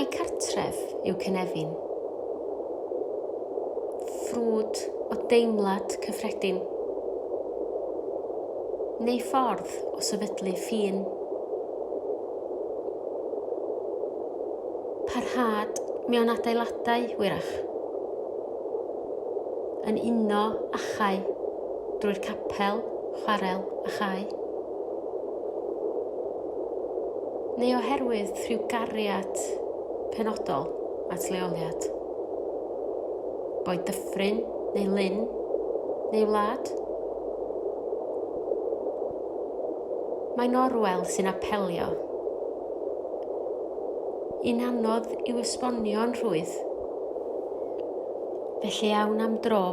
Mai cartref yw cynefin. Ffrwd o deimlad cyffredin. Neu ffordd o sefydlu ffin. Parhad mewn adeiladau hwyrach. Yn uno achau drwy'r capel, chwarel a chau. Neu oherwydd rhyw gariad penodol at leoliad. Boed dyffryn neu lyn neu wlad. Mae Norwel sy'n apelio. Un anodd i'w esbonio'n rhwydd. Felly awn am dro